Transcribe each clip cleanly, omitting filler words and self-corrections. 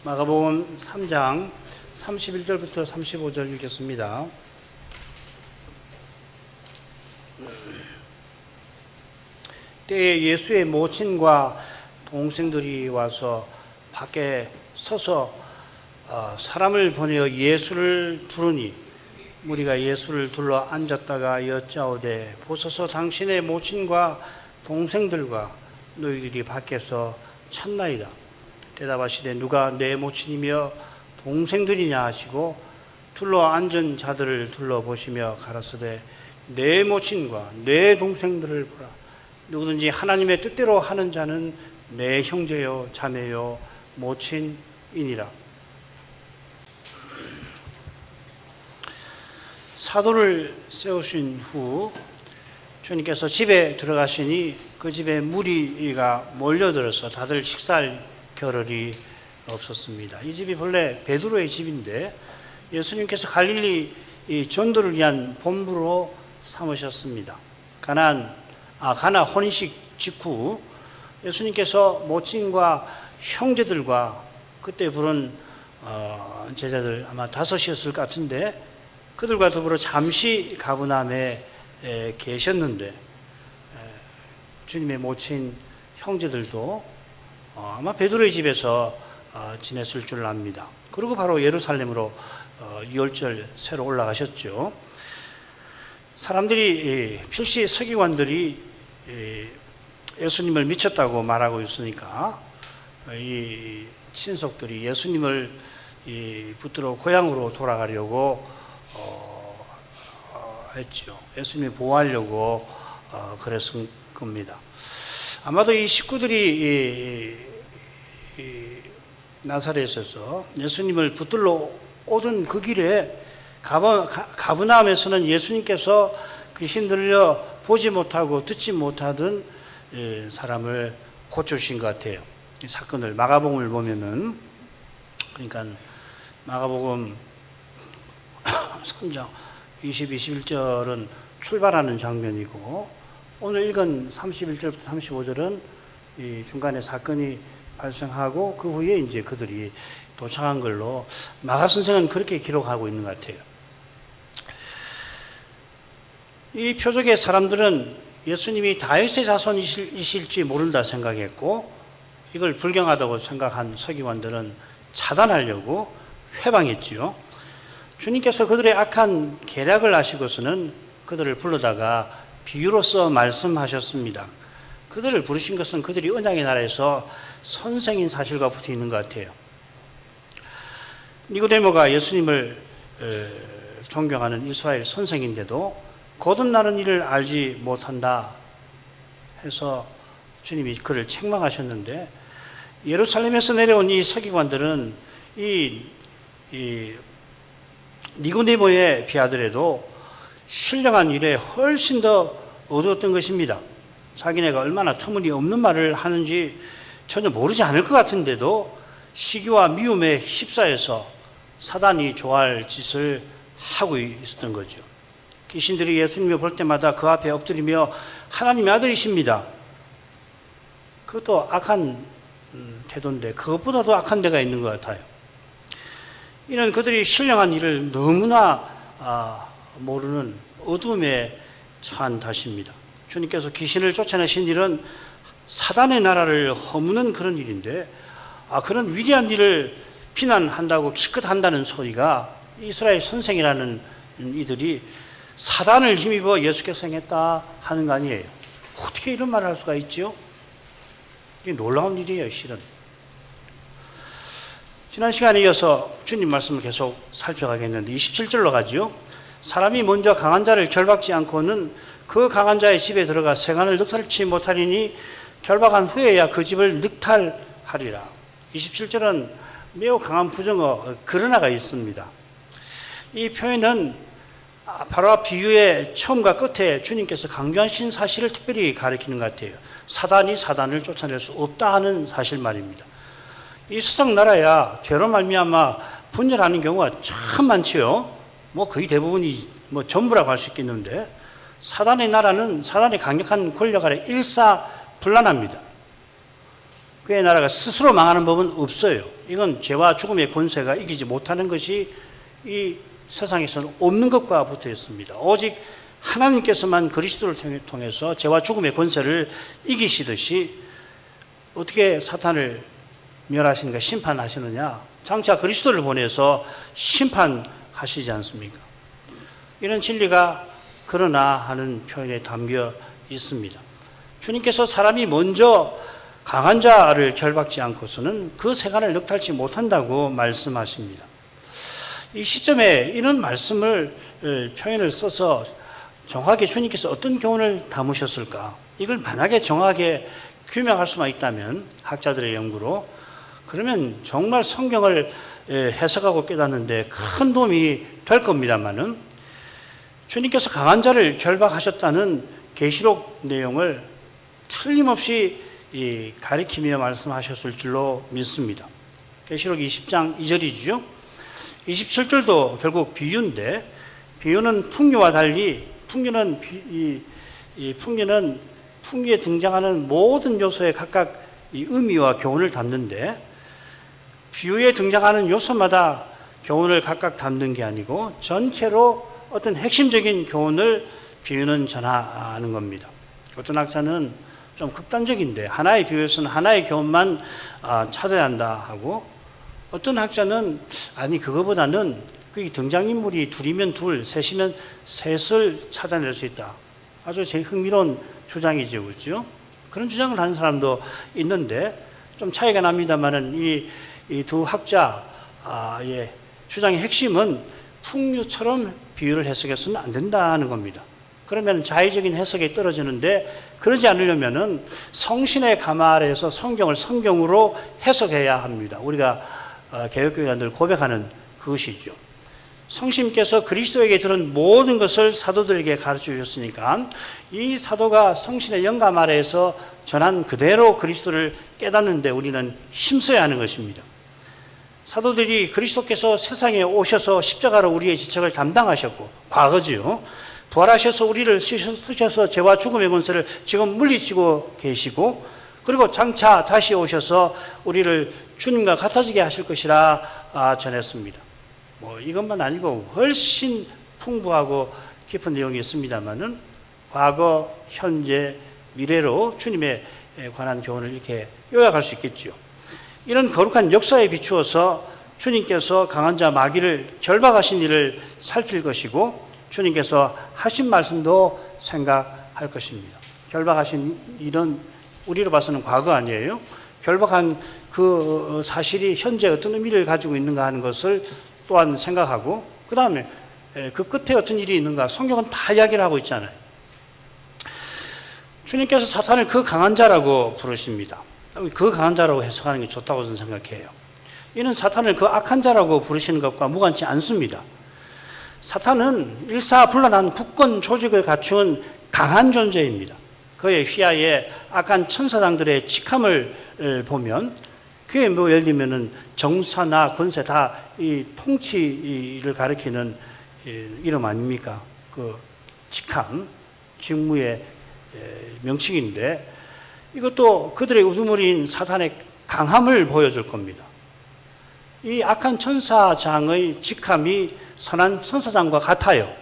마가복음 3장 31절부터 35절 읽겠습니다. 때에 예수의 모친과 동생들이 와서 밖에 서서 사람을 보내어 예수를 부르니 무리가 예수를 둘러 앉았다가 여짜오되 보소서 당신의 모친과 동생들과 너희들이 밖에서 찾나이다. 대답하시되 누가 내 모친이며 동생들이냐 하시고 둘러 앉은 자들을 둘러보시며 가라사대 내 모친과 내 동생들을 보라. 누구든지 하나님의 뜻대로 하는 자는 내 형제요 자매요 모친이니라. 사도를 세우신 후 주님께서 집에 들어가시니 그 집에 무리가 몰려들어서 다들 식사할 겨를이 없었습니다. 이 집이 본래 베드로의 집인데 예수님께서 갈릴리 전도를 위한 본부로 삼으셨습니다. 가나 혼인식 직후 예수님께서 모친과 형제들과 그때 부른 제자들 아마 5이었을 것 같은데 그들과 더불어 잠시 가버나움에 계셨는데 주님의 모친 형제들도 아마 베드로의 집에서 지냈을 줄 압니다. 그리고 바로 예루살렘으로 유월절 새로 올라가셨죠. 사람들이 필시 서기관들이 예수님을 미쳤다고 말하고 있으니까 이 친속들이 예수님을 붙들어 고향으로 돌아가려고 했죠. 예수님을 보호하려고 그랬을 겁니다. 아마도 이 식구들이 나사렛에서 예수님을 붙들러 오던 그 길에 가버나움에서는 예수님께서 귀신 들려 보지 못하고 듣지 못하던 사람을 고쳐주신 것 같아요. 이 사건을 마가복음을 보면은 그러니까 마가복음 3장 20, 21절은 출발하는 장면이고 오늘 읽은 31절부터 35절은 이 중간에 사건이 발생하고 그 후에 이제 그들이 도착한 걸로 마가 선생은 그렇게 기록하고 있는 것 같아요. 이 표적의 사람들은 예수님이 다윗의 자손이실지 모른다 생각했고 이걸 불경하다고 생각한 서기관들은 차단하려고 회방했지요. 주님께서 그들의 악한 계략을 아시고서는 그들을 불러다가 비유로서 말씀하셨습니다. 그들을 부르신 것은 그들이 언약의 나라에서 선생인 사실과 붙어 있는 것 같아요. 니고데모가 예수님을 존경하는 이스라엘 선생인데도 거듭나는 일을 알지 못한다 해서 주님이 그를 책망하셨는데 예루살렘에서 내려온 이 서기관들은 이 니고데모에 비하더라도 신령한 일에 훨씬 더 어두웠던 것입니다. 자기네가 얼마나 터무니없는 말을 하는지 전혀 모르지 않을 것 같은데도 시기와 미움에 휩싸여서 사단이 좋아할 짓을 하고 있었던 거죠. 귀신들이 예수님을 볼 때마다 그 앞에 엎드리며 하나님의 아들이십니다. 그것도 악한 태도인데 그것보다도 악한 데가 있는 것 같아요. 이는 그들이 신령한 일을 너무나 모르는 어둠에 처한 탓입니다. 주님께서 귀신을 쫓아내신 일은 사단의 나라를 허무는 그런 일인데 그런 위대한 일을 비난한다고 기껏 한다는 소리가 이스라엘 선생이라는 이들이 사단을 힘입어 예수께서 행했다 하는 거 아니에요. 어떻게 이런 말을 할 수가 있지요? 이게 놀라운 일이에요, 실은. 지난 시간에 이어서 주님 말씀을 계속 살펴가겠는데 27절로 가지요. 사람이 먼저 강한 자를 결박지 않고는 그 강한 자의 집에 들어가 생안을 늑탈치 못하리니 결박한 후에야 그 집을 늑탈하리라. 27절은 매우 강한 부정어 그러나가 있습니다. 이 표현은 바로 앞 비유의 처음과 끝에 주님께서 강조하신 사실을 특별히 가리키는 것 같아요. 사단이 사단을 쫓아낼 수 없다 하는 사실 말입니다. 이 세상 나라야 죄로 말미암아 분열하는 경우가 참 많지요. 거의 대부분이 전부라고 할 수 있겠는데 사단의 나라는 사단의 강력한 권력 아래 일사불란합니다. 그의 나라가 스스로 망하는 법은 없어요. 이건 죄와 죽음의 권세가 이기지 못하는 것이 이 세상에서는 없는 것과 붙어 있습니다. 오직 하나님께서만 그리스도를 통해서 죄와 죽음의 권세를 이기시듯이 어떻게 사탄을 멸하시는가, 심판하시느냐? 장차 그리스도를 보내서 심판하시지 않습니까? 이런 진리가 그러나 하는 표현에 담겨 있습니다. 주님께서 사람이 먼저 강한 자를 결박지 않고서는 그 세간을 넉탈치 못한다고 말씀하십니다. 이 시점에 이런 말씀을 표현을 써서 정확하게 주님께서 어떤 교훈을 담으셨을까? 이걸 만약에 정확하게 규명할 수만 있다면 학자들의 연구로 그러면 정말 성경을 해석하고 깨닫는데 큰 도움이 될 겁니다만은 주님께서 강한 자를 결박하셨다는 계시록 내용을 틀림없이 가리키며 말씀하셨을 줄로 믿습니다. 계시록 20장 2절이죠. 27절도 결국 비유인데 비유는 풍류와 달리 풍류는 풍류에 등장하는 모든 요소에 각각 이 의미와 교훈을 담는데 비유에 등장하는 요소마다 교훈을 각각 담는 게 아니고 전체로 어떤 핵심적인 교훈을 비유는 전하는 겁니다. 어떤 학자는 좀 극단적인데 하나의 비유에서는 하나의 교훈만 찾아야 한다 하고 어떤 학자는 아니 그거보다는 그 등장인물이 둘이면 둘, 셋이면 셋을 찾아낼 수 있다. 아주 제일 흥미로운 주장이죠, 그렇죠? 그런 주장을 하는 사람도 있는데 좀 차이가 납니다만은 이 두 학자의 주장의 핵심은 풍류처럼 비유를 해석해서는 안 된다는 겁니다. 그러면 자의적인 해석이 떨어지는데 그러지 않으려면은 성신의 가마 아래에서 성경을 성경으로 해석해야 합니다. 우리가 개혁교회가 늘 고백하는 그것이죠. 성신께서 그리스도에게 들은 모든 것을 사도들에게 가르쳐 주셨으니까 이 사도가 성신의 영감 아래에서 전한 그대로 그리스도를 깨닫는데 우리는 힘써야 하는 것입니다. 사도들이 그리스도께서 세상에 오셔서 십자가로 우리의 지책을 담당하셨고 과거지요. 부활하셔서 우리를 쓰셔서 죄와 죽음의 권세를 지금 물리치고 계시고 그리고 장차 다시 오셔서 우리를 주님과 같아지게 하실 것이라 전했습니다. 뭐 이것만 아니고 훨씬 풍부하고 깊은 내용이 있습니다만은 과거, 현재, 미래로 주님에 관한 교훈을 이렇게 요약할 수 있겠죠. 이런 거룩한 역사에 비추어서 주님께서 강한 자 마귀를 결박하신 일을 살필 것이고 주님께서 하신 말씀도 생각할 것입니다. 결박하신 일은 우리로 봐서는 과거 아니에요. 결박한 그 사실이 현재 어떤 의미를 가지고 있는가 하는 것을 또한 생각하고 그 다음에 그 끝에 어떤 일이 있는가 성경은 다 이야기를 하고 있잖아요. 주님께서 사탄을 그 강한 자라고 부르십니다. 그 강한 자라고 해석하는 게 좋다고 저는 생각해요. 이는 사탄을 그 악한 자라고 부르시는 것과 무관치 않습니다. 사탄은 일사불란한 국권 조직을 갖춘 강한 존재입니다. 그의 휘하에 악한 천사장들의 직함을 보면 그게 뭐 예를 들면은 정사나 권세 다 이 통치를 가리키는 이름 아닙니까? 그 직함, 직무의 명칭인데 이것도 그들의 우두머리인 사탄의 강함을 보여줄 겁니다. 이 악한 천사장의 직함이 선한 천사장과 같아요.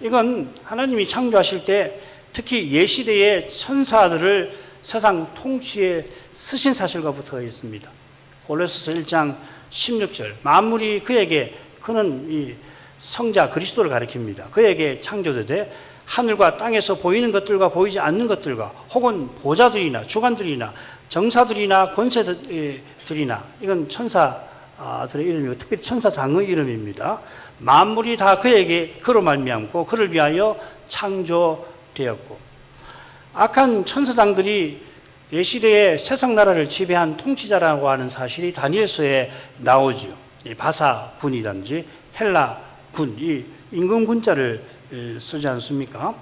이건 하나님이 창조하실 때 특히 예시대의 천사들을 세상 통치에 쓰신 사실과 붙어 있습니다. 골로새서 1장 16절 만물이 그에게 그는 이 성자 그리스도를 가리킵니다. 그에게 창조되되 하늘과 땅에서 보이는 것들과 보이지 않는 것들과 혹은 보좌들이나 주관들이나 정사들이나 권세들이나 이건 천사들의 이름이고 특별히 천사장의 이름입니다. 만물이 다 그로 말미암고 그를 위하여 창조되었고 악한 천사장들이 예시대의 세상 나라를 지배한 통치자라고 하는 사실이 다니엘서에 나오지요. 이 바사군이든지 헬라군, 이 임금군자를 쓰지 않습니까?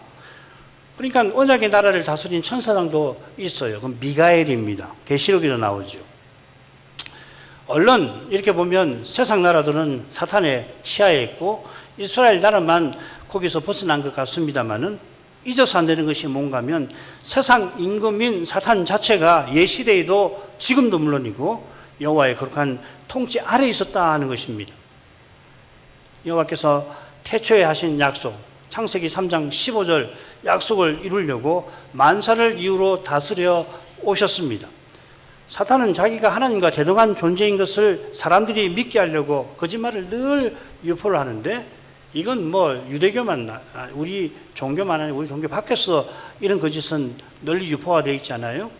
그러니까 언약의 나라를 다스린 천사장도 있어요. 그럼 미가엘입니다. 계시록에도 나오죠. 얼른 이렇게 보면 세상 나라들은 사탄의 치하에 있고 이스라엘 나라만 거기서 벗어난 것 같습니다만은 잊어서 안 되는 것이 뭔가 하면 세상 임금인 사탄 자체가 예시대에도 지금도 물론이고 여호와의 거룩한 통치 아래에 있었다 하는 것입니다. 여호와께서 태초에 하신 약속, 창세기 3장 15절 약속을 이루려고 만사를 이유로 다스려 오셨습니다. 사탄은 자기가 하나님과 대등한 존재인 것을 사람들이 믿게 하려고 거짓말을 늘 유포를 하는데, 이건 뭐 유대교만, 우리 종교만 아니고 우리 종교 밖에서 이런 거짓은 널리 유포가 되어 있잖아요.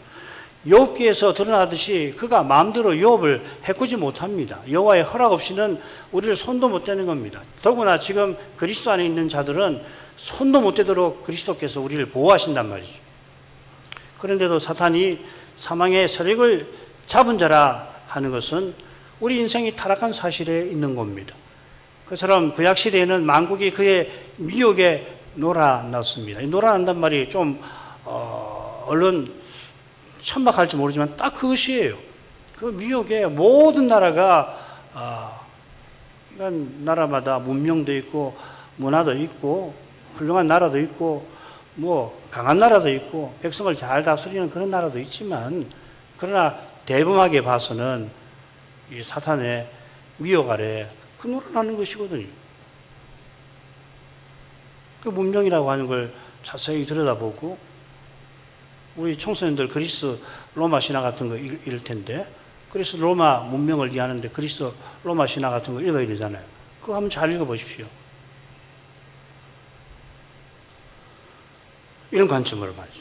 욥기에서 드러나듯이 그가 마음대로 욥을 해꾸지 못합니다. 여호와의 허락 없이는 우리를 손도 못 대는 겁니다. 더구나 지금 그리스도 안에 있는 자들은 손도 못 대도록 그리스도께서 우리를 보호하신단 말이죠. 그런데도 사탄이 사망의 세력을 잡은 자라 하는 것은 우리 인생이 타락한 사실에 있는 겁니다. 그처럼 구약 시대에는 만국이 그의 미혹에 놀아났습니다. 놀아난단 말이 좀 얼른 천박할지 모르지만 딱 그것이에요. 그 미혹에 모든 나라가 이런 나라마다 문명도 있고 문화도 있고 훌륭한 나라도 있고 뭐 강한 나라도 있고 백성을 잘 다스리는 그런 나라도 있지만, 그러나 대범하게 봐서는 이 사탄의 미혹 아래 그 놀아나는 것이거든요. 그 문명이라고 하는 걸 자세히 들여다보고, 우리 청소년들 그리스 로마 신화 같은 거 읽을 텐데, 그리스 로마 문명을 이해하는데 그리스 로마 신화 같은 거 읽어야 되잖아요. 그거 한번 잘 읽어보십시오. 이런 관점으로 말이죠.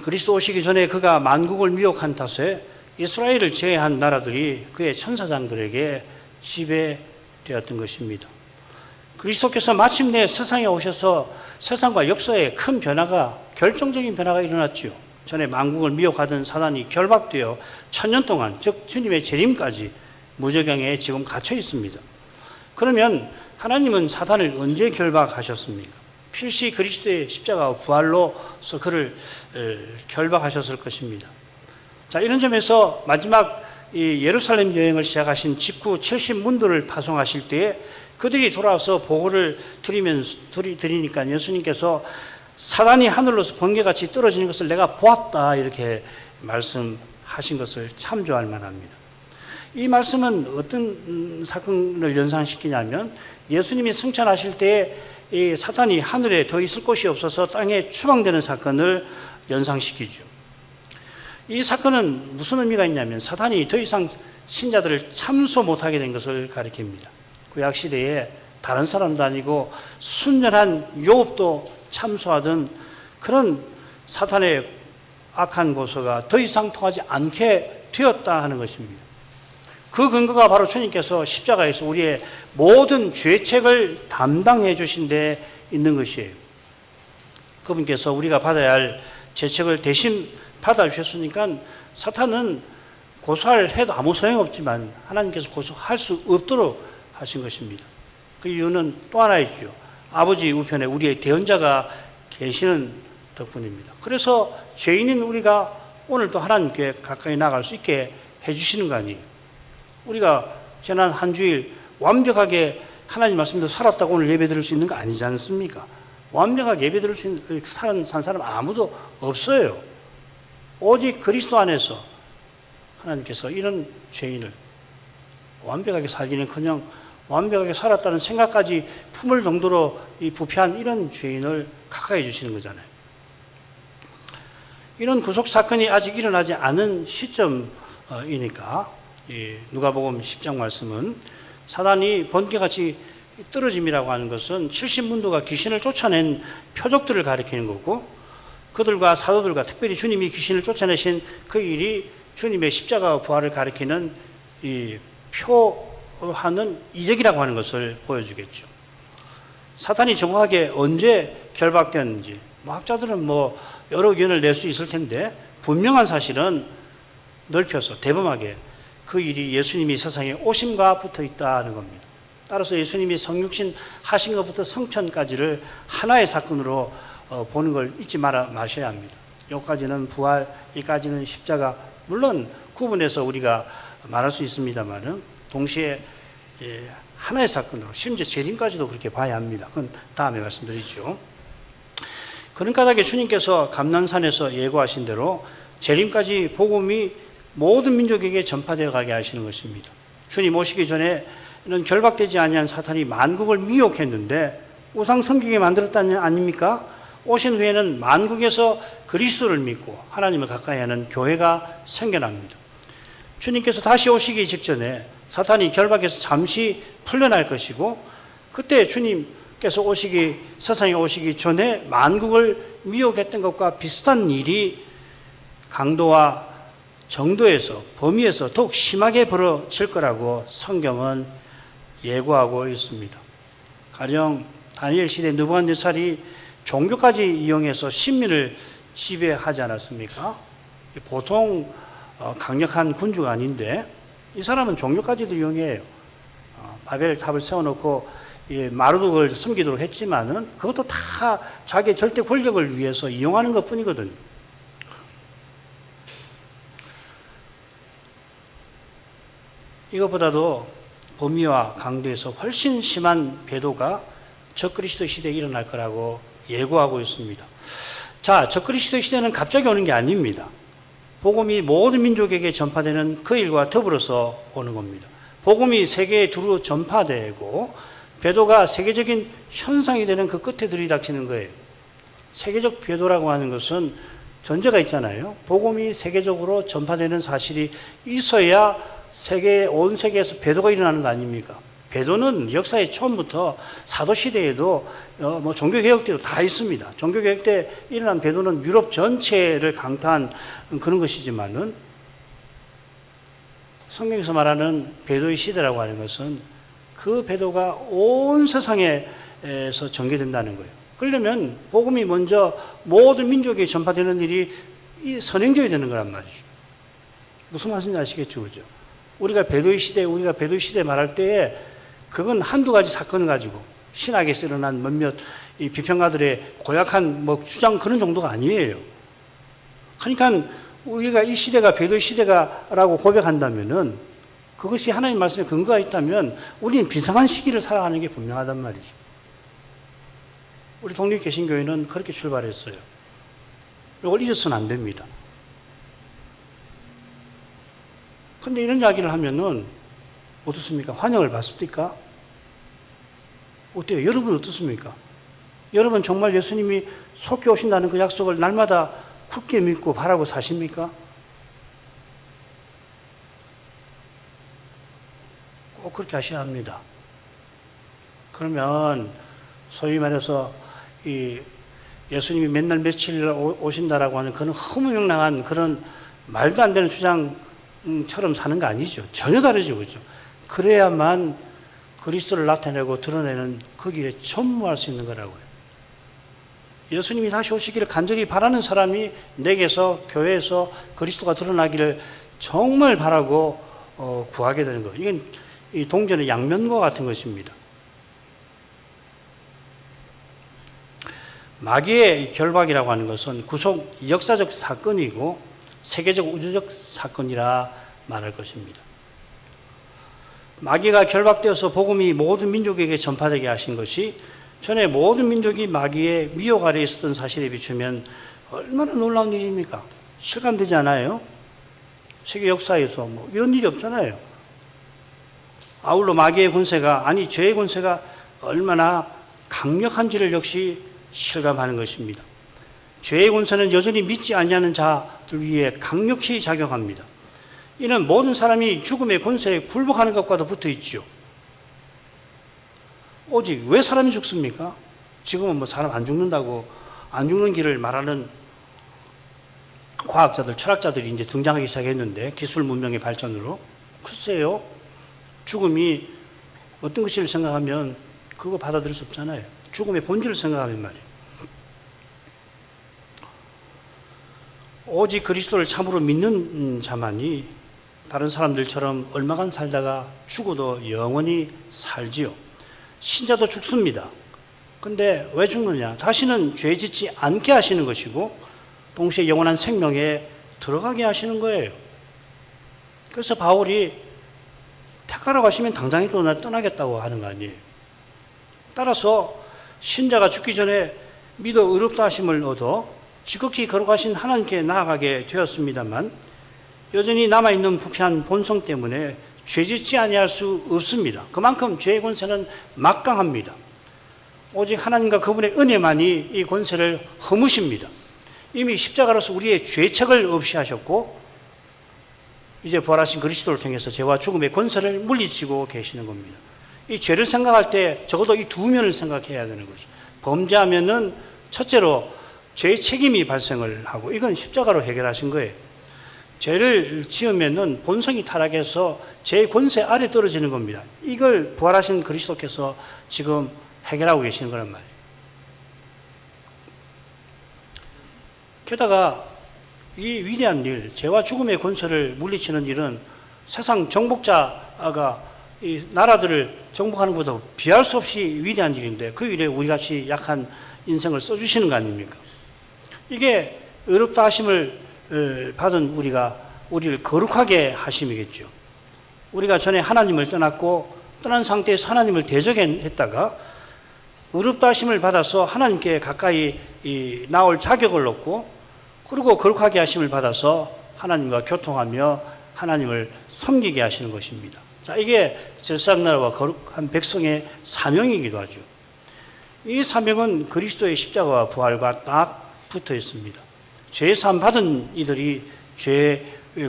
그리스도 오시기 전에 그가 만국을 미혹한 탓에 이스라엘을 제외한 나라들이 그의 천사장들에게 지배되었던 것입니다. 그리스도께서 마침내 세상에 오셔서 세상과 역사에 큰 변화가, 결정적인 변화가 일어났지요. 전에 만국을 미혹하던 사단이 결박되어 1000년 동안, 즉 주님의 재림까지 무저경에 지금 갇혀 있습니다. 그러면 하나님은 사단을 언제 결박하셨습니까? 필시 그리스도의 십자가와 부활로서 그를 결박하셨을 것입니다. 자, 이런 점에서 마지막 이 예루살렘 여행을 시작하신 직후 70문도를 파송하실 때에 그들이 돌아와서 보고를 드리니까 예수님께서 사단이 하늘로서 번개같이 떨어지는 것을 내가 보았다, 이렇게 말씀하신 것을 참조할 만합니다. 이 말씀은 어떤 사건을 연상시키냐면, 예수님이 승천하실 때에 이 사탄이 하늘에 더 있을 곳이 없어서 땅에 추방되는 사건을 연상시키죠. 이 사건은 무슨 의미가 있냐면, 사탄이 더 이상 신자들을 참소 못하게 된 것을 가리킵니다. 구약 시대에 다른 사람도 아니고 순전한 욥도 참소하던 그런 사탄의 악한 고소가 더 이상 통하지 않게 되었다 하는 것입니다. 그 근거가 바로 주님께서 십자가에서 우리의 모든 죄책을 담당해 주신 데 있는 것이에요. 그분께서 우리가 받아야 할 죄책을 대신 받아주셨으니까 사탄은 고소할 해도 아무 소용없지만 하나님께서 고소할 수 없도록 하신 것입니다. 그 이유는 또 하나 있죠. 아버지 우편에 우리의 대언자가 계시는 덕분입니다. 그래서 죄인인 우리가 오늘도 하나님께 가까이 나갈 수 있게 해주시는 거 아니에요. 우리가 지난 한 주일 완벽하게 하나님 말씀대로 살았다고 오늘 예배 드릴 수 있는 거 아니지 않습니까? 완벽하게 예배 드릴 수 있는 산 사람 아무도 없어요. 오직 그리스도 안에서 하나님께서 이런 죄인을 완벽하게 살기는커녕 완벽하게 살았다는 생각까지 품을 정도로 이 부패한 이런 죄인을 가까이 해주시는 거잖아요. 이런 구속 사건이 아직 일어나지 않은 시점이니까 누가복음 10장 말씀은 사단이 번개같이 떨어짐이라고 하는 것은 70문도가 귀신을 쫓아낸 표적들을 가리키는 거고, 그들과 사도들과 특별히 주님이 귀신을 쫓아내신 그 일이 주님의 십자가와 부활을 가리키는 이 표하는 이적이라고 하는 것을 보여주겠죠. 사탄이 정확하게 언제 결박되었는지 학자들은 여러 의견을 낼 수 있을 텐데, 분명한 사실은 넓혀서 대범하게 그 일이 예수님이 세상에 오심과 붙어 있다는 겁니다. 따라서 예수님이 성육신 하신 것부터 성천까지를 하나의 사건으로 보는 걸 잊지 마셔야 합니다. 여기까지는 부활, 여기까지는 십자가, 물론 구분해서 우리가 말할 수 있습니다만은 동시에 하나의 사건으로, 심지어 재림까지도 그렇게 봐야 합니다. 그건 다음에 말씀드리죠. 그런 까닭에 주님께서 감난산에서 예고하신 대로 재림까지 복음이 모든 민족에게 전파되어 가게 하시는 것입니다. 주님 오시기 전에는 결박되지 아니한 사탄이 만국을 미혹했는데 우상 섬기게 만들었다는 아닙니까? 오신 후에는 만국에서 그리스도를 믿고 하나님을 가까이 하는 교회가 생겨납니다. 주님께서 다시 오시기 직전에 사탄이 결박해서 잠시 풀려날 것이고, 그때 주님께서 세상에 오시기 전에 만국을 미혹했던 것과 비슷한 일이 강도와 정도에서, 범위에서 더욱 심하게 벌어질 거라고 성경은 예고하고 있습니다. 가령 다니엘 시대 느부갓네살이 종교까지 이용해서 신민을 지배하지 않았습니까? 보통 강력한 군주가 아닌데 이 사람은 종교까지도 이용해요. 바벨 탑을 세워놓고 마르둑을 섬기도록 했지만은 그것도 다 자기의 절대 권력을 위해서 이용하는 것 뿐이거든요. 이것보다도 범위와 강도에서 훨씬 심한 배도가 적그리스도 시대에 일어날 거라고 예고하고 있습니다. 자, 적그리스도 시대는 갑자기 오는 게 아닙니다. 복음이 모든 민족에게 전파되는 그 일과 더불어서 오는 겁니다. 복음이 세계에 두루 전파되고 배도가 세계적인 현상이 되는 그 끝에 들이닥치는 거예요. 세계적 배도라고 하는 것은 전제가 있잖아요. 복음이 세계적으로 전파되는 사실이 있어야 온 세계에서 배도가 일어나는 거 아닙니까? 배도는 역사의 처음부터 사도시대에도 종교개혁 때도 다 있습니다. 종교개혁 때 일어난 배도는 유럽 전체를 강타한 그런 것이지만은 성경에서 말하는 배도의 시대라고 하는 것은 그 배도가 온 세상에서 전개된다는 거예요. 그러려면 복음이 먼저 모든 민족에 전파되는 일이 선행되어야 되는 거란 말이죠. 무슨 말씀인지 아시겠죠? 그죠? 우리가 배도의 시대 말할 때에 그건 한두 가지 사건을 가지고 신학에서 일어난 몇몇 이 비평가들의 고약한 주장 그런 정도가 아니에요. 그러니까 우리가 이 시대가 배도의 시대가라고 고백한다면은 그것이 하나님 말씀에 근거가 있다면 우리는 비상한 시기를 살아가는 게 분명하단 말이죠. 우리 독립개신교회는 그렇게 출발했어요. 이걸 잊어서는 안 됩니다. 근데 이런 이야기를 하면은 어떻습니까? 환영을 받습니까? 어때요? 여러분 어떻습니까? 여러분 정말 예수님이 속히 오신다는 그 약속을 날마다 굳게 믿고 바라고 사십니까? 꼭 그렇게 하셔야 합니다. 그러면 소위 말해서 이 예수님이 맨날 며칠 오신다라고 하는 그런 허무맹랑한 그런 말도 안 되는 주장처럼 사는 거 아니죠. 전혀 다르죠. 그죠? 그래야만 그리스도를 나타내고 드러내는 그 길에 전무할 수 있는 거라고요. 예수님이 다시 오시기를 간절히 바라는 사람이 내게서, 교회에서 그리스도가 드러나기를 정말 바라고 구하게 되는 거예요. 이건 이 동전의 양면과 같은 것입니다. 마귀의 결박이라고 하는 것은 구속 역사적 사건이고 세계적 우주적 사건이라 말할 것입니다. 마귀가 결박되어서 복음이 모든 민족에게 전파되게 하신 것이 전에 모든 민족이 마귀의 미혹 아래에 있었던 사실에 비추면 얼마나 놀라운 일입니까? 실감되지 않아요? 세계 역사에서 이런 일이 없잖아요. 아울러 마귀의 권세가, 죄의 권세가 얼마나 강력한지를 역시 실감하는 것입니다. 죄의 권세는 여전히 믿지 아니하는 자들 위에 강력히 작용합니다. 이는 모든 사람이 죽음의 권세에 굴복하는 것과도 붙어 있죠. 오직 왜 사람이 죽습니까? 지금은 사람 안 죽는다고, 안 죽는 길을 말하는 과학자들, 철학자들이 이제 등장하기 시작했는데, 기술 문명의 발전으로. 글쎄요, 죽음이 어떤 것을 생각하면 그거 받아들일 수 없잖아요. 죽음의 본질을 생각하면 말이에요. 오직 그리스도를 참으로 믿는 자만이 다른 사람들처럼 얼마간 살다가 죽어도 영원히 살지요. 신자도 죽습니다. 근데 왜 죽느냐? 다시는 죄 짓지 않게 하시는 것이고 동시에 영원한 생명에 들어가게 하시는 거예요. 그래서 바울이 택하러 가시면 당장에 떠나겠다고 하는 거 아니에요. 따라서 신자가 죽기 전에 믿어 의롭다 하심을 얻어 지극히 거룩하신 하나님께 나아가게 되었습니다만 여전히 남아있는 부패한 본성 때문에 죄짓지 아니할 수 없습니다. 그만큼 죄의 권세는 막강합니다. 오직 하나님과 그분의 은혜만이 이 권세를 허무십니다. 이미 십자가로서 우리의 죄책을 없이 하셨고 이제 부활하신 그리스도를 통해서 죄와 죽음의 권세를 물리치고 계시는 겁니다. 이 죄를 생각할 때 적어도 이 두 면을 생각해야 되는 거죠. 범죄하면은 첫째로 죄의 책임이 발생을 하고 이건 십자가로 해결하신 거예요. 죄를 지으면은 본성이 타락해서 죄의 권세 아래 떨어지는 겁니다. 이걸 부활하신 그리스도께서 지금 해결하고 계시는 거란 말이에요. 게다가 이 위대한 일, 죄와 죽음의 권세를 물리치는 일은 세상 정복자가 이 나라들을 정복하는 것보다 비할 수 없이 위대한 일인데 그 일에 우리같이 약한 인생을 써주시는 거 아닙니까? 이게 의롭다 하심을 받은 우리가 우리를 거룩하게 하심이겠죠. 우리가 전에 하나님을 떠났고 떠난 상태에서 하나님을 대적했다가 의롭다 하심을 받아서 하나님께 가까이 나올 자격을 얻고 그리고 거룩하게 하심을 받아서 하나님과 교통하며 하나님을 섬기게 하시는 것입니다. 자, 이게 제사장나라와 거룩한 백성의 사명이기도 하죠. 이 사명은 그리스도의 십자가와 부활과 딱 붙어 있습니다. 죄사함 받은 이들이 죄의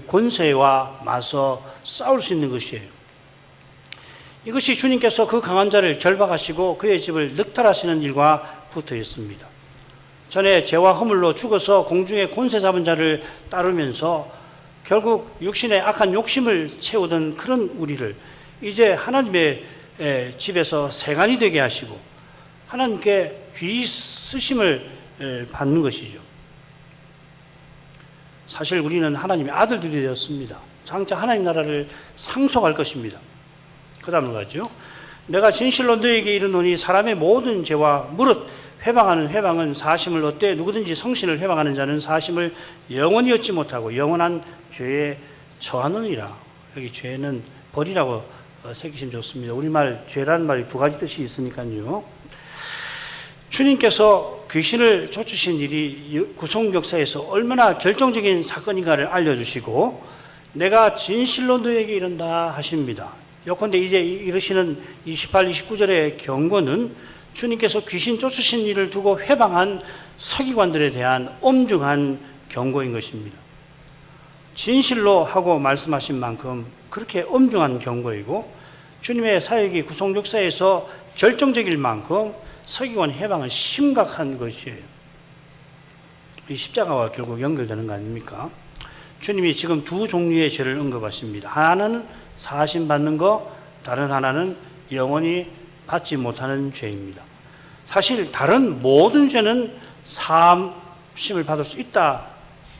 권세와 맞서 싸울 수 있는 것이에요. 이것이 주님께서 그 강한 자를 결박하시고 그의 집을 늑탈하시는 일과 붙어 있습니다. 전에 죄와 허물로 죽어서 공중에 권세 잡은 자를 따르면서 결국 육신의 악한 욕심을 채우던 그런 우리를 이제 하나님의 집에서 세간이 되게 하시고 하나님께 귀 쓰심을 받는 것이죠. 사실 우리는 하나님의 아들들이 되었습니다. 장차 하나님 나라를 상속할 것입니다. 그 다음으로 가죠. 내가 진실로 너에게 이르노니 사람의 모든 죄와 무릇 회방하는 회방은 사심을 얻되 누구든지 성신을 회방하는 자는 사심을 영원히 얻지 못하고 영원한 죄에 처하느니라. 여기 죄는 벌이라고 새기시면 좋습니다. 우리말 죄라는 말이 두 가지 뜻이 있으니까요. 주님께서 귀신을 쫓으신 일이 구속 역사에서 얼마나 결정적인 사건인가를 알려주시고 내가 진실로 너에게 이른다 하십니다. 요컨대 이제 이르시는 28, 29절의 경고는 주님께서 귀신 쫓으신 일을 두고 회방한 서기관들에 대한 엄중한 경고인 것입니다. 진실로 하고 말씀하신 만큼 그렇게 엄중한 경고이고 주님의 사역이 구속 역사에서 결정적일 만큼 서기관 해방은 심각한 것이에요. 이 십자가와 결국 연결되는 거 아닙니까? 주님이 지금 두 종류의 죄를 언급하십니다. 하나는 사하심 받는 거, 다른 하나는 영원히 받지 못하는 죄입니다. 사실 다른 모든 죄는 사하심을 받을 수 있다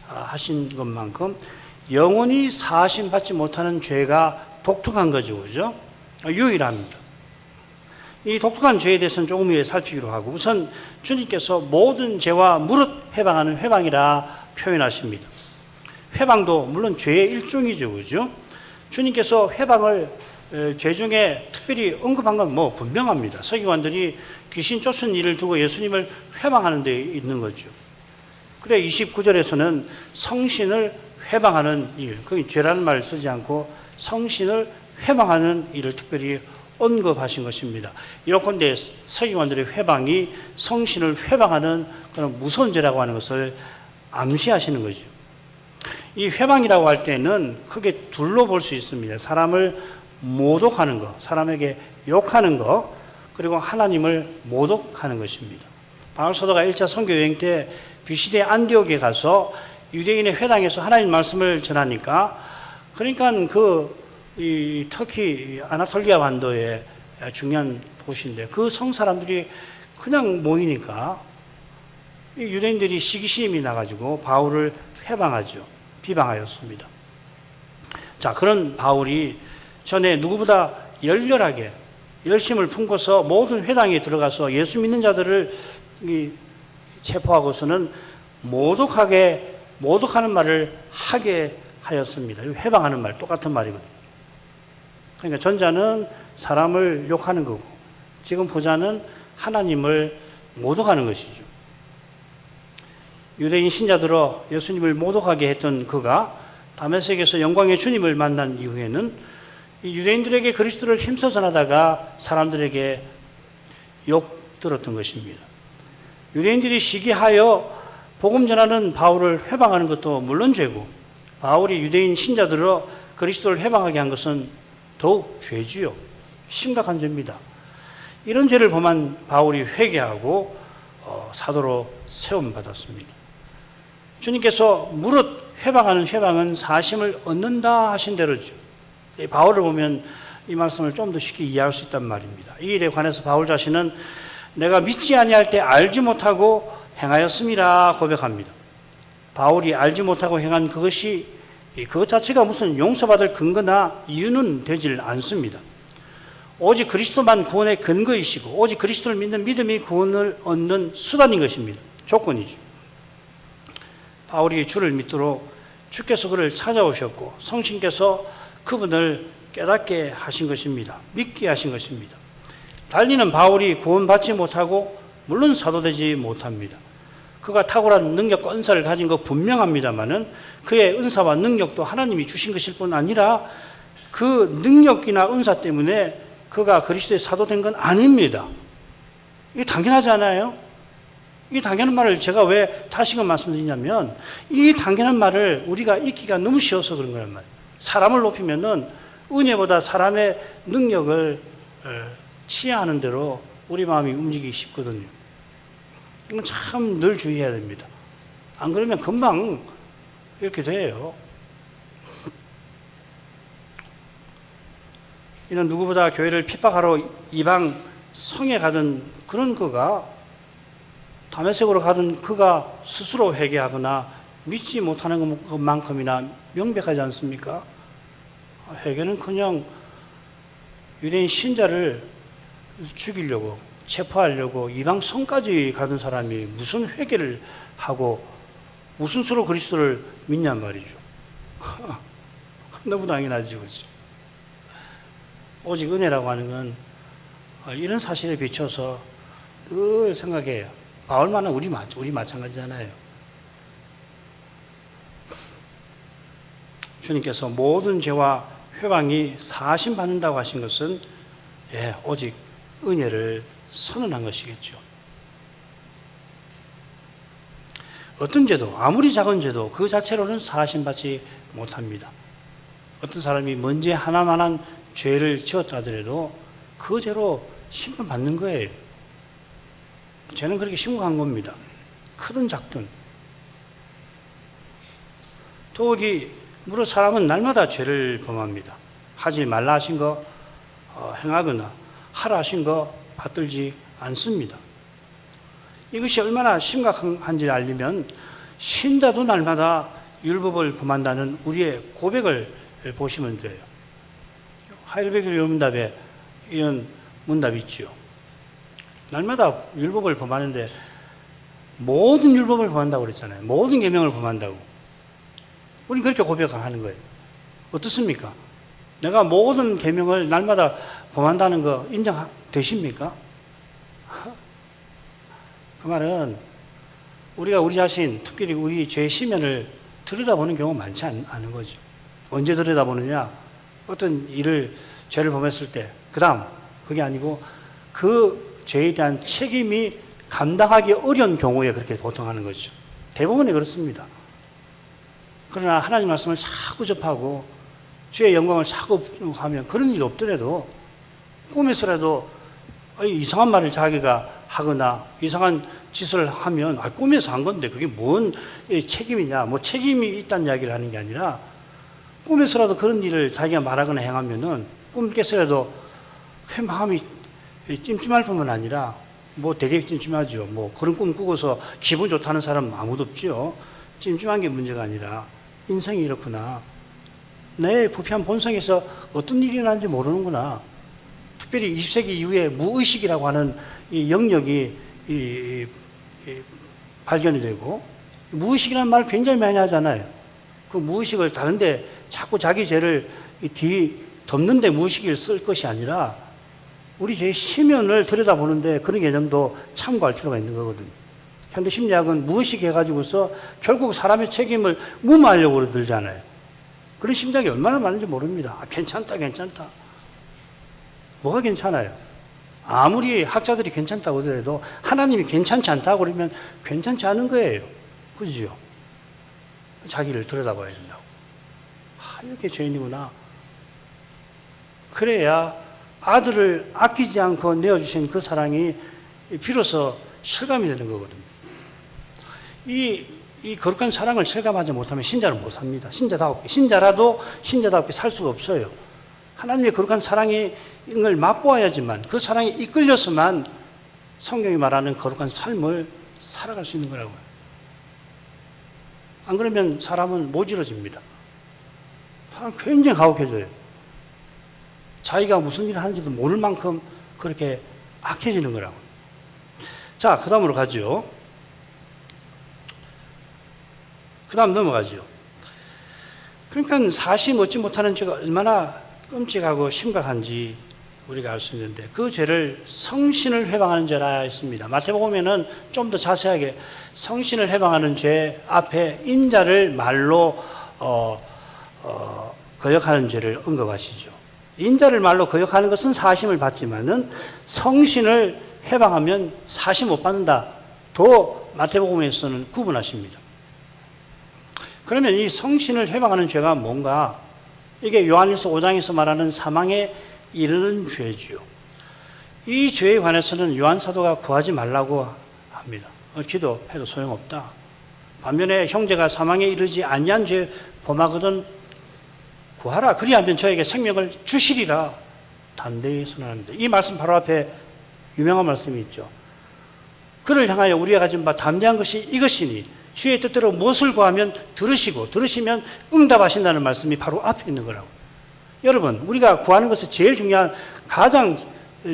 하신 것만큼 영원히 사하심 받지 못하는 죄가 독특한 거죠. 그죠? 유일합니다. 이 독특한 죄에 대해서는 조금 후에 살피기로 하고 우선 주님께서 모든 죄와 무릇 회방하는 회방이라 표현하십니다. 회방도 물론 죄의 일종이죠. 그죠? 주님께서 회방을 죄 중에 특별히 언급한 건 뭐 분명합니다. 서기관들이 귀신 쫓은 일을 두고 예수님을 회방하는 데 있는 거죠. 그래 29절에서는 성신을 회방하는 일, 거기 죄라는 말을 쓰지 않고 성신을 회방하는 일을 특별히 언급하신 것입니다. 이렇건대 서기관들의 회방이 성신을 회방하는 그런 무서운 죄라고 하는 것을 암시하시는 거죠. 이 회방이라고 할 때는 크게 둘로 볼 수 있습니다. 사람을 모독하는 것, 사람에게 욕하는 것, 그리고 하나님을 모독하는 것입니다. 바울 사도가 1차 선교 여행 때 비시대 안디옥에 가서 유대인의 회당에서 하나님 말씀을 전하니까 그러니까 이 터키 아나톨리아 반도의 중요한 도시인데 그 성 사람들이 그냥 모이니까 이 유대인들이 시기심이 나가지고 바울을 회방하죠. 비방하였습니다. 자, 그런 바울이 전에 누구보다 열렬하게 열심을 품고서 모든 회당에 들어가서 예수 믿는 자들을 체포하고서는 모독하는 말을 하게 하였습니다. 회방하는 말 똑같은 말이거든요. 그러니까 전자는 사람을 욕하는 거고 지금 후자는 하나님을 모독하는 것이죠. 유대인 신자들로 예수님을 모독하게 했던 그가 다메섹에서 영광의 주님을 만난 이후에는 이 유대인들에게 그리스도를 힘써 전하다가 사람들에게 욕 들었던 것입니다. 유대인들이 시기하여 복음 전하는 바울을 회방하는 것도 물론 죄고, 바울이 유대인 신자들로 그리스도를 회방하게 한 것은 더욱 죄지요. 심각한 죄입니다. 이런 죄를 범한 바울이 회개하고 사도로 세움받았습니다. 주님께서 무릇 회방은 사심을 얻는다 하신 대로죠. 바울을 보면 이 말씀을 좀 더 쉽게 이해할 수 있단 말입니다. 이 일에 관해서 바울 자신은 내가 믿지 아니할 때 알지 못하고 행하였음이라 고백합니다. 바울이 알지 못하고 행한 그것 자체가 무슨 용서받을 근거나 이유는 되질 않습니다. 오직 그리스도만 구원의 근거이시고 오직 그리스도를 믿는 믿음이 구원을 얻는 수단인 것입니다. 조건이죠. 바울이 주를 믿도록 주께서 그를 찾아오셨고 성신께서 그분을 깨닫게 하신 것입니다. 믿게 하신 것입니다. 달리는 바울이 구원받지 못하고 물론 사도되지 못합니다. 그가 탁월한 능력과 은사를 가진 거 분명합니다마는 그의 은사와 능력도 하나님이 주신 것일 뿐 아니라 그 능력이나 은사 때문에 그가 그리스도의 사도된 건 아닙니다. 이게 당연하지 않아요? 이 당연한 말을 제가 왜 다시금 말씀드리냐면 이 당연한 말을 우리가 읽기가 너무 쉬워서 그런 거란 말이에요. 사람을 높이면은 은혜보다 사람의 능력을 치하하는 대로 우리 마음이 움직이기 쉽거든요. 이건 참 늘 주의해야 됩니다. 안 그러면 금방 이렇게 돼요. 이는 누구보다 교회를 핍박하러 이방 성에 가던 그런 그가 다메섹으로 가던 그가 스스로 회개하거나 믿지 못하는 것만큼이나 명백하지 않습니까? 회개는 그냥 유대인 신자를 죽이려고 체포하려고 이방 성까지 가던 사람이 무슨 회개를 하고 무슨 수로 그리스도를 믿냔 말이죠. 너무 당연하지, 그렇지? 오직 은혜라고 하는 건 이런 사실에 비춰서 늘 생각해요. 바울만은 우리 마찬가지잖아요. 주님께서 모든 죄와 회방이 사하심받는다고 하신 것은 오직 은혜를 선언한 것이겠죠. 어떤 죄도 아무리 작은 죄도 그 자체로는 사하심받지 못합니다. 어떤 사람이 먼지 하나만한 죄를 지었다 하더라도 그 죄로 심판받는 거예요. 죄는 그렇게 심각한 겁니다. 크든 작든. 더욱이 무릇 사람은 날마다 죄를 범합니다. 하지 말라 하신 거 행하거나 하라 하신 거 받들지 않습니다. 이것이 얼마나 심각한지를 알려면 신자도 날마다 율법을 범한다는 우리의 고백을 보시면 돼요. 하이델베르 율문답에 이런 문답이 있죠. 날마다 율법을 범하는데 모든 율법을 범한다고 그랬잖아요. 모든 계명을 범한다고. 우리는 그렇게 고백하는 거예요. 어떻습니까? 내가 모든 계명을 날마다 범한다는 거 인정되십니까? 그 말은 우리가 우리 자신, 특별히 우리 죄의 심연을 들여다보는 경우가 많지 않은 거죠. 언제 들여다보느냐? 어떤 죄를 범했을 때, 그 다음, 그게 아니고 그 죄에 대한 책임이 감당하기 어려운 경우에 그렇게 보통 하는 거죠. 대부분이 그렇습니다. 그러나 하나님 말씀을 자꾸 접하고 주의 영광을 자꾸 하면 그런 일이 없더라도 꿈에서라도 이상한 말을 자기가 하거나 이상한 짓을 하면 꿈에서 한 건데 그게 뭔 책임이냐, 뭐 책임이 있다는 이야기를 하는 게 아니라 꿈에서라도 그런 일을 자기가 말하거나 행하면은 꿈 깨서라도 그 마음이 찜찜할 뿐만 아니라 뭐 되게 찜찜하죠. 뭐 그런 꿈 꾸고서 기분 좋다는 사람은 아무도 없죠. 찜찜한 게 문제가 아니라 인생이 이렇구나. 내 부패한 본성에서 어떤 일이 일어나는지 모르는구나. 특별히 20세기 이후에 무의식이라고 하는 이 영역이 발견이 되고, 무의식이라는 말을 굉장히 많이 하잖아요. 그 무의식을 다른데 자꾸 자기 죄를 덮는데 무의식을 쓸 것이 아니라 우리 죄의 심연을 들여다보는데 그런 개념도 참고할 필요가 있는 거거든요. 현대 심리학은 무의식 해가지고서 결국 사람의 책임을 무마하려고 들잖아요. 그런 심정이 얼마나 많은지 모릅니다. 아, 괜찮다, 괜찮다. 뭐가 괜찮아요? 아무리 학자들이 괜찮다고 하더라도 하나님이 괜찮지 않다고 그러면 괜찮지 않은 거예요. 그죠? 자기를 들여다봐야 된다고. 아, 이렇게 죄인이구나. 그래야 아들을 아끼지 않고 내어주신 그 사랑이 비로소 실감이 되는 거거든요. 이 거룩한 사랑을 실감하지 못하면 신자는 못 삽니다. 신자라도 신자답게 살 수가 없어요. 하나님의 거룩한 사랑을 맛보아야지만 그 사랑에 이끌려서만 성경이 말하는 거룩한 삶을 살아갈 수 있는 거라고요. 안 그러면 사람은 모질어집니다. 사람 굉장히 가혹해져요. 자기가 무슨 일을 하는지도 모를 만큼 그렇게 악해지는 거라고요. 자, 그 다음으로 가죠. 그 다음 넘어가죠. 그러니까 사심 얻지 못하는 죄가 얼마나 끔찍하고 심각한지 우리가 알 수 있는데 그 죄를 성신을 해방하는 죄라 했습니다. 마태복음에는 좀 더 자세하게 성신을 해방하는 죄 앞에 인자를 말로 거역하는 죄를 언급하시죠. 인자를 말로 거역하는 것은 사심을 받지만은 성신을 해방하면 사심 못 받는다. 또 마태복음에서는 구분하십니다. 그러면 이 성신을 해방하는 죄가 뭔가? 이게 요한일서 5장에서 말하는 사망에 이르는 죄지요. 이 죄에 관해서는 요한 사도가 구하지 말라고 합니다. 기도해도 소용없다. 반면에 형제가 사망에 이르지 아니한 죄 범하거든 구하라. 그리하면 저에게 생명을 주시리라. 담대히 선언합니다. 이 말씀 바로 앞에 유명한 말씀이 있죠. 그를 향하여 우리가 가진 바 담대한 것이 이것이니 주의 뜻대로 무엇을 구하면 들으시면 응답하신다는 말씀이 바로 앞에 있는 거라고. 여러분, 우리가 구하는 것은 제일 중요한 가장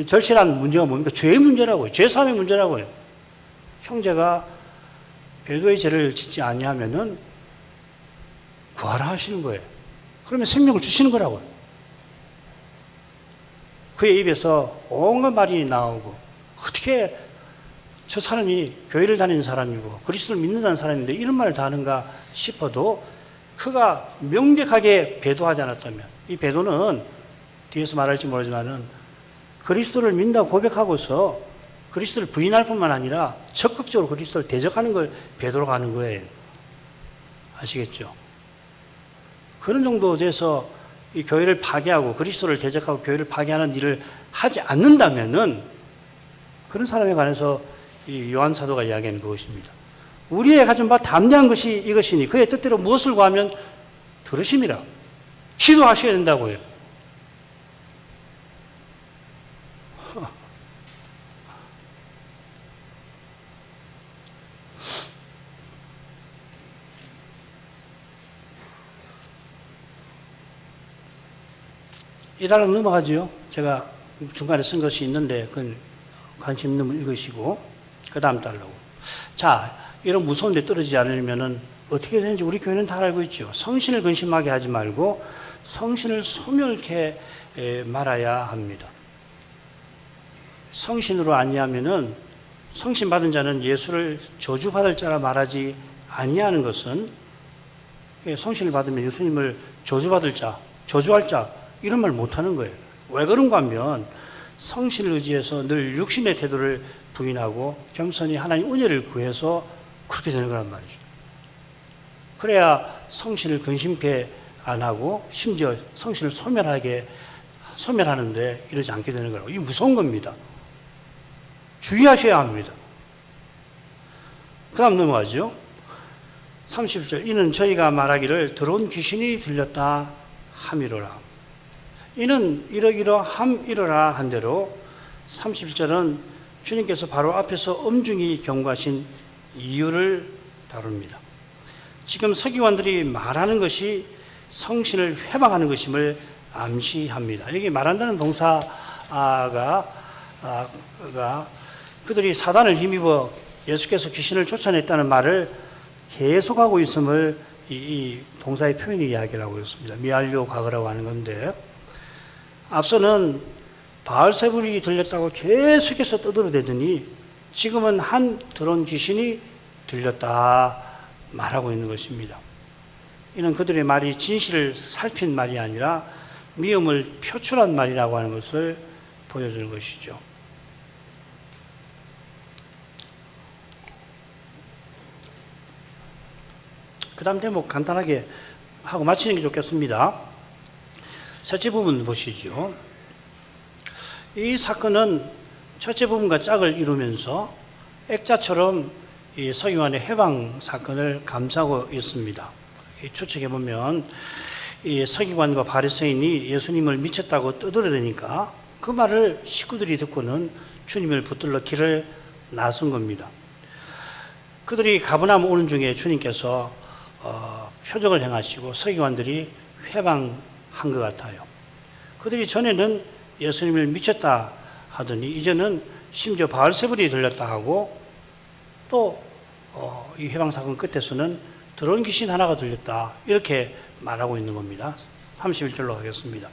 절실한 문제가 뭡니까? 죄의 문제라고요. 죄사함의 문제라고요. 형제가 배도의 죄를 짓지 아니하면은 구하라 하시는 거예요. 그러면 생명을 주시는 거라고요. 그의 입에서 온갖 말이 나오고 어떻게 저 사람이 교회를 다니는 사람이고 그리스도를 믿는다는 사람인데 이런 말을 다 하는가 싶어도 그가 명백하게 배도하지 않았다면 이 배도는 뒤에서 말할지 모르지만은 그리스도를 믿는다고 고백하고서 그리스도를 부인할 뿐만 아니라 적극적으로 그리스도를 대적하는 걸 배도로 가는 거예요. 아시겠죠? 그런 정도 돼서 이 교회를 파괴하고 그리스도를 대적하고 교회를 파괴하는 일을 하지 않는다면은 그런 사람에 관해서 이 요한 사도가 이야기하는 그것입니다. 우리의 가진 바 담대한 것이 이것이니 그의 뜻대로 무엇을 구하면 들으심이라. 기도하셔야 된다고요. 이 단락 넘어가죠. 제가 중간에 쓴 것이 있는데 그건 관심 있는 분 읽으시고 그 다음 달라고. 자, 이런 무서운 데 떨어지지 않으려면은 어떻게 되는지 우리 교회는 다 알고 있죠. 성신을 근심하게 하지 말고 성신을 소멸케 말아야 합니다. 성신으로 아니하면은 성신 받은 자는 예수를 저주받을 자라 말하지 아니하는 것은 성신을 받으면 예수님을 저주받을 자, 저주할 자 이런 말 못하는 거예요. 왜 그런가 하면 성신을 의지해서 늘 육신의 태도를 부인하고 겸손히 하나님 은혜를 구해서 그렇게 되는 거란 말이죠. 그래야 성신을 근심케 안 하고 심지어 성신을 소멸하는데 이러지 않게 되는 거라고. 이게 무서운 겁니다. 주의하셔야 합니다. 그 다음 넘어가죠. 30절 이는 저희가 말하기를 더러운 귀신이 들렸다 함이로라. 이는 이러이러함이로라 한 대로 31절은 주님께서 바로 앞에서 엄중히 경고하신 이유를 다룹니다. 지금 서기관들이 말하는 것이 성신을 회방하는 것임을 암시합니다. 여기 말한다는 동사가 그들이 사단을 힘입어 예수께서 귀신을 쫓아냈다는 말을 계속하고 있음을 이 동사의 표현이 이야기를 하고 있습니다. 미알료 과거라고 하는 건데 앞서는 바알세불이 들렸다고 계속해서 떠들어대더니 지금은 한 더러운 귀신이 들렸다 말하고 있는 것입니다. 이는 그들의 말이 진실을 살핀 말이 아니라 미움을 표출한 말이라고 하는 것을 보여주는 것이죠. 그 다음 대목 간단하게 하고 마치는 게 좋겠습니다. 첫째 부분 보시죠. 이 사건은 첫째 부분과 짝을 이루면서 액자처럼 이 서기관의 해방 사건을 감싸고 있습니다. 추측해 보면 이 서기관과 바리새인이 예수님을 미쳤다고 떠들어대니까 그 말을 식구들이 듣고는 주님을 붙들러 길을 나선 겁니다. 그들이 가버나움 오는 중에 주님께서 표적을 행하시고 서기관들이 회방한 것 같아요. 그들이 전에는 예수님을 미쳤다 하더니 이제는 심지어 바알세불이 들렸다 하고 또 이 회방 사건 끝에서는 더러운 귀신 하나가 들렸다 이렇게 말하고 있는 겁니다. 31절로 가겠습니다.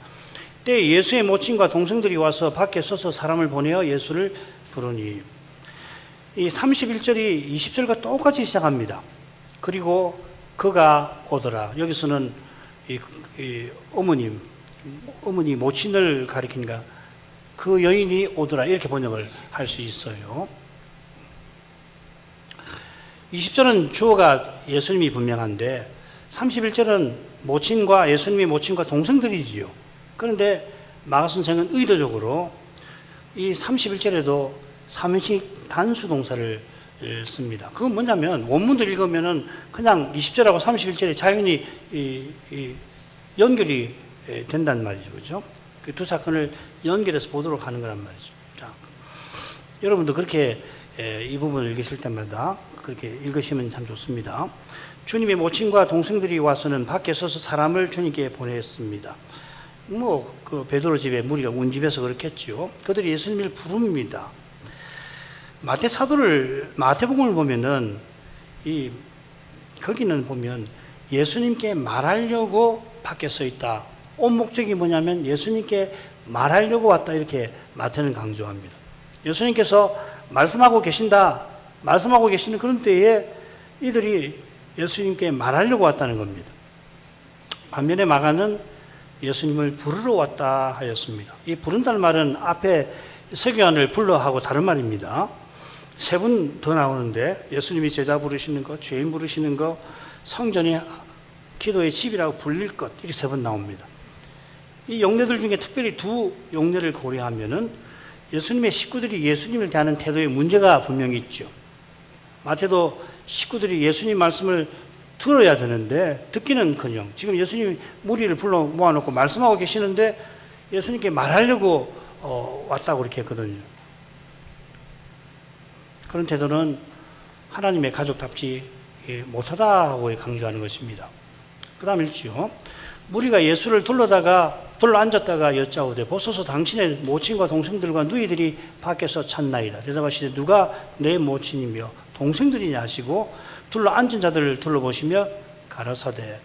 때에 예수의 모친과 동생들이 와서 밖에 서서 사람을 보내어 예수를 부르니 이 31절이 20절과 똑같이 시작합니다. 그리고 그가 오더라. 여기서는 어머니 모친을 가리키니까 그 여인이 오더라 이렇게 번역을 할 수 있어요. 20절은 주어가 예수님이 분명한데 31절은 모친과 예수님의 모친과 동생들이지요. 그런데 마가 선생은 의도적으로 이 31절에도 삼인식 단수 동사를 씁니다. 그건 뭐냐면 원문도 읽으면은 그냥 20절하고 31절이 자연히 연결이 된다는 말이죠. 그죠? 그 두 사건을 연결해서 보도록 하는 거란 말이죠. 자, 여러분도 그렇게 이 부분을 읽으실 때마다 그렇게 읽으시면 참 좋습니다. 주님의 모친과 동생들이 와서는 밖에 서서 사람을 주님께 보냈습니다. 그 베드로 집에 무리가 온 집에서 그렇겠죠. 그들이 예수님을 부릅니다. 마태복음을 보면은 거기는 보면 예수님께 말하려고 밖에 서 있다. 온 목적이 뭐냐면 예수님께 말하려고 왔다 이렇게 마태는 강조합니다. 예수님께서 말씀하고 계시는 그런 때에 이들이 예수님께 말하려고 왔다는 겁니다. 반면에 마가는 예수님을 부르러 왔다 하였습니다. 이 부른다는 말은 앞에 서기관을 불러 하고 다른 말입니다. 세 분 더 나오는데 예수님이 제자 부르시는 것, 죄인 부르시는 것, 성전이 기도의 집이라고 불릴 것 이렇게 세 번 나옵니다. 이 용례들 중에 특별히 두 용례를 고려하면은 예수님의 식구들이 예수님을 대하는 태도에 문제가 분명히 있죠. 마태도 식구들이 예수님 말씀을 들어야 되는데 듣기는커녕 지금 예수님이 무리를 불러 모아놓고 말씀하고 계시는데 예수님께 말하려고 왔다고 그렇게 했거든요. 그런 태도는 하나님의 가족답지 못하다고 강조하는 것입니다. 그 다음 읽지요. 무리가 예수를 둘러 앉았다가 여짜오되 보소서 당신의 모친과 동생들과 누이들이 밖에서 찾나이다. 대답하시되 누가 내 모친이며 동생들이냐 하시고 둘러 앉은 자들을 둘러보시며 가라사대.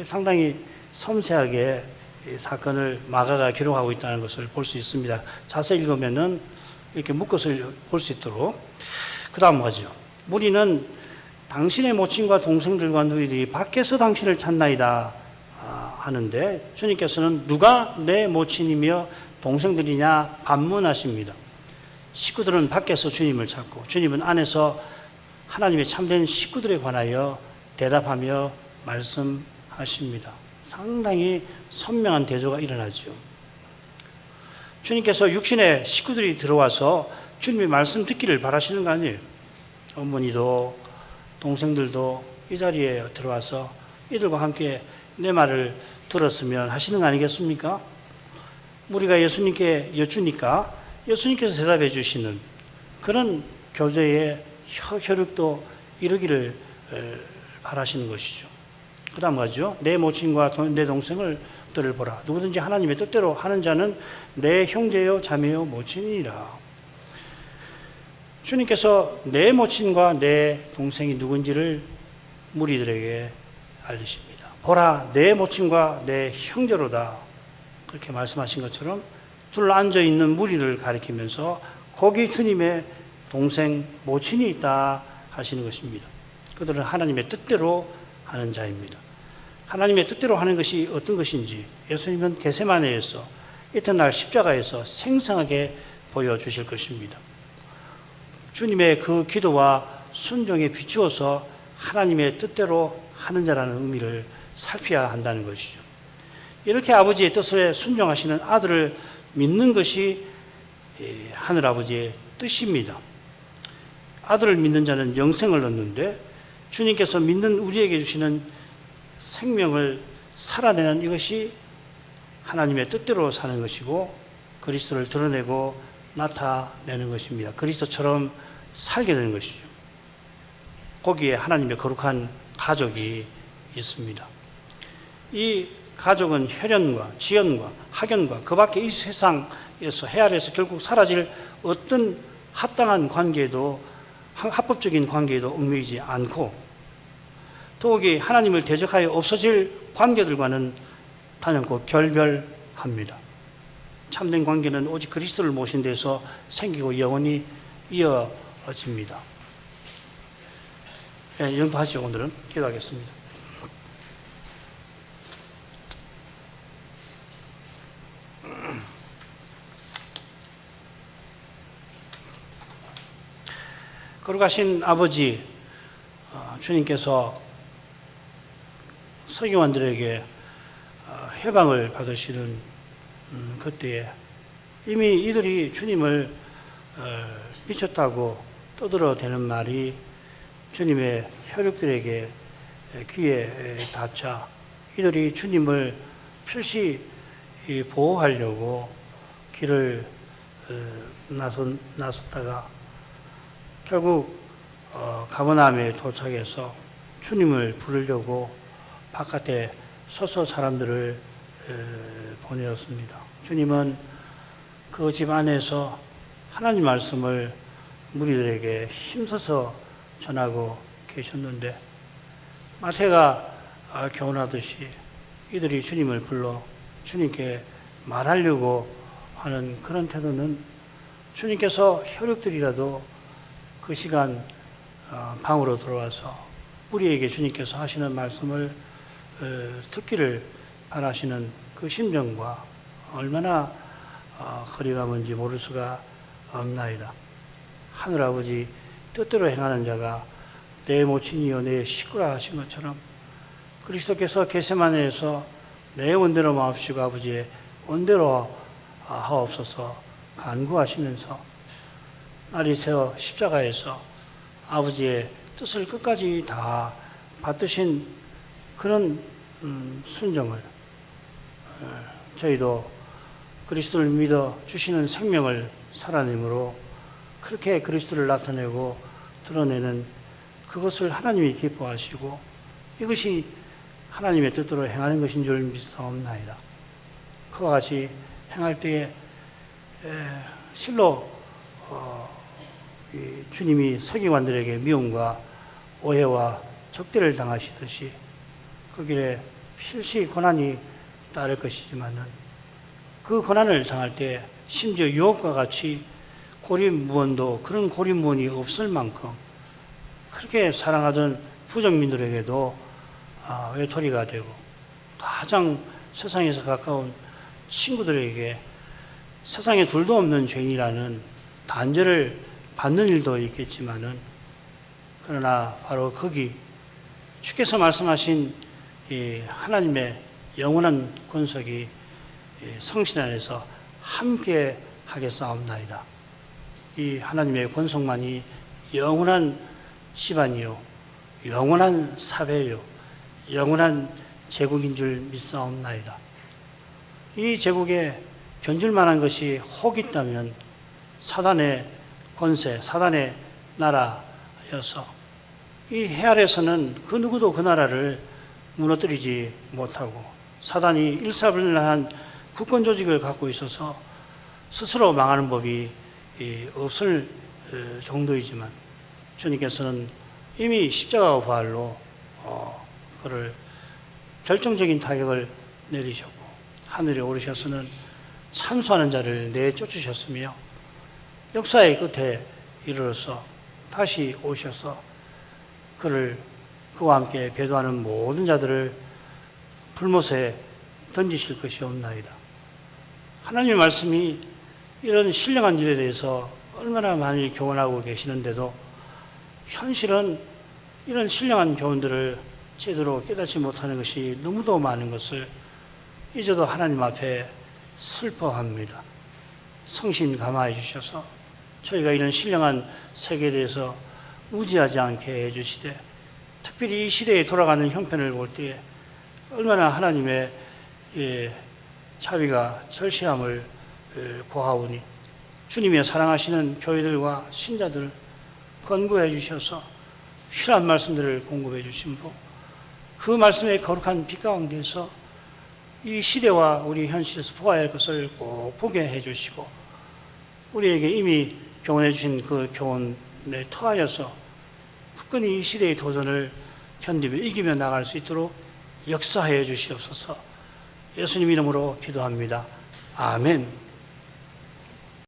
상당히 섬세하게 이 사건을 마가가 기록하고 있다는 것을 볼 수 있습니다. 자세히 읽으면은 이렇게 묶어서 볼 수 있도록. 그 다음 가죠. 무리는 당신의 모친과 동생들과 누이들이 밖에서 당신을 찾나이다 하는데 주님께서는 누가 내 모친이며 동생들이냐 반문하십니다. 식구들은 밖에서 주님을 찾고 주님은 안에서 하나님의 참된 식구들에 관하여 대답하며 말씀하십니다. 상당히 선명한 대조가 일어나죠. 주님께서 육신의 식구들이 들어와서 주님의 말씀 듣기를 바라시는 거 아니에요. 어머니도 동생들도 이 자리에 들어와서 이들과 함께 내 말을 들었으면 하시는 거 아니겠습니까? 우리가 예수님께 여쭈니까 예수님께서 대답해 주시는 그런 교제의 혈육도 이루기를 바라시는 것이죠. 그 다음 가죠. 내 모친과 내 동생을 들을 보라. 누구든지 하나님의 뜻대로 하는 자는 내 형제요 자매요 모친이라. 주님께서 내 모친과 내 동생이 누군지를 무리들에게 알리십니다. 보라, 내 모친과 내 형제로다. 그렇게 말씀하신 것처럼 둘러 앉아 있는 무리를 가리키면서 거기 주님의 동생, 모친이 있다 하시는 것입니다. 그들은 하나님의 뜻대로 하는 자입니다. 하나님의 뜻대로 하는 것이 어떤 것인지 예수님은 겟세마네에서 이튿날 십자가에서 생생하게 보여주실 것입니다. 주님의 그 기도와 순종에 비추어서 하나님의 뜻대로 하는 자라는 의미를 살펴야 한다는 것이죠. 이렇게 아버지의 뜻에 순종하시는 아들을 믿는 것이 하늘아버지의 뜻입니다. 아들을 믿는 자는 영생을 얻는데 주님께서 믿는 우리에게 주시는 생명을 살아내는 이것이 하나님의 뜻대로 사는 것이고 그리스도를 드러내고 나타내는 것입니다. 그리스도처럼 살게 되는 것이죠. 거기에 하나님의 거룩한 가족이 있습니다. 이 가족은 혈연과 지연과 학연과 그 밖에 이 세상에서 해 아래에서 결국 사라질 어떤 합당한 관계도 합법적인 관계에도 얽매이지 않고 더욱이 하나님을 대적하여 없어질 관계들과는 단연코 결별합니다. 참된 관계는 오직 그리스도를 모신 데서 생기고 영원히 이어집니다. 이 정도 하시죠. 오늘은 기도하겠습니다. 거룩하신 아버지, 주님께서 서기관들에게 해방을 받으시는 그때에 이미 이들이 주님을 미쳤다고 떠들어대는 말이 주님의 혈육들에게 귀에 닿자 이들이 주님을 필시 보호하려고 길을 나섰다가 결국 가버나움에 도착해서 주님을 부르려고 바깥에 서서 사람들을 보내었습니다. 주님은 그 집 안에서 하나님 말씀을 무리들에게 힘써서 전하고 계셨는데 마태가 교훈하듯이 이들이 주님을 불러 주님께 말하려고 하는 그런 태도는 주님께서 혈육들이라도 그 시간 방으로 들어와서 우리에게 주님께서 하시는 말씀을 듣기를 바라시는 그 심정과 얼마나 거리가 먼지 모를 수가 없나이다. 하늘아버지 뜻대로 행하는 자가 내 모친이여 내 식구라 하신 것처럼 그리스도께서 겟세마네에서 내 원대로 마옵시고 아버지의 원대로 하옵소서 간구하시면서 날이 새어 십자가에서 아버지의 뜻을 끝까지 다 받드신 그런 순종을 저희도 그리스도를 믿어 주시는 생명을 살아내므로 그렇게 그리스도를 나타내고 드러내는 그것을 하나님이 기뻐하시고 이것이 하나님의 뜻대로 행하는 것인 줄 믿사옵나이다. 그와 같이 행할 때에 실로 주님이 서기관들에게 미움과 오해와 적대를 당하시듯이 그 길에 필시 고난이 따를 것이지만은 그 고난을 당할 때 심지어 유혹과 같이 고립무원도 그런 고립무원이 없을 만큼 그렇게 사랑하던 부정민들에게도 외톨이가 되고 가장 세상에서 가까운 친구들에게 세상에 둘도 없는 죄인이라는 단죄를 받는 일도 있겠지만은 그러나 바로 거기 주께서 말씀하신 이 하나님의 영원한 권속이 성신 안에서 함께 하겠사옵나이다. 이 하나님의 권속만이 영원한 시반이요 영원한 사배요 영원한 제국인 줄 믿사옵나이다. 이 제국에 견줄 만한 것이 혹 있다면 사단의 권세, 사단의 나라여서 이 해 아래서는 그 누구도 그 나라를 무너뜨리지 못하고 사단이 일사불란한 국권 조직을 갖고 있어서 스스로 망하는 법이 없을 정도이지만 주님께서는 이미 십자가와 부활로 그를 결정적인 타격을 내리셨고 하늘에 오르셔서는 참수하는 자를 내쫓으셨으며 역사의 끝에 이르러서 다시 오셔서 그와 함께 배도하는 모든 자들을 불못에 던지실 것이 없나이다. 하나님의 말씀이 이런 신령한 일에 대해서 얼마나 많이 교훈하고 계시는데도 현실은 이런 신령한 교훈들을 제대로 깨닫지 못하는 것이 너무도 많은 것을 이제도 하나님 앞에 슬퍼합니다. 성신 감화해 주셔서 저희가 이런 신령한 세계에 대해서 무지하지 않게 해주시되, 특별히 이 시대에 돌아가는 형편을 볼 때에 얼마나 하나님의 자비가 절실함을 고하오니 주님의 사랑하시는 교회들과 신자들 권고해 주셔서 필요한 말씀들을 공급해 주심으로 그 말씀의 거룩한 빛 가운데서 이 시대와 우리 현실에서 보아야 할 것을 꼭 보게 해 주시고, 우리에게 이미 교훈해 주신 그 교훈에 토하여서 굳건히 이 시대의 도전을 견디며 이기며 나갈 수 있도록 역사하여 주시옵소서. 예수님 이름으로 기도합니다. 아멘.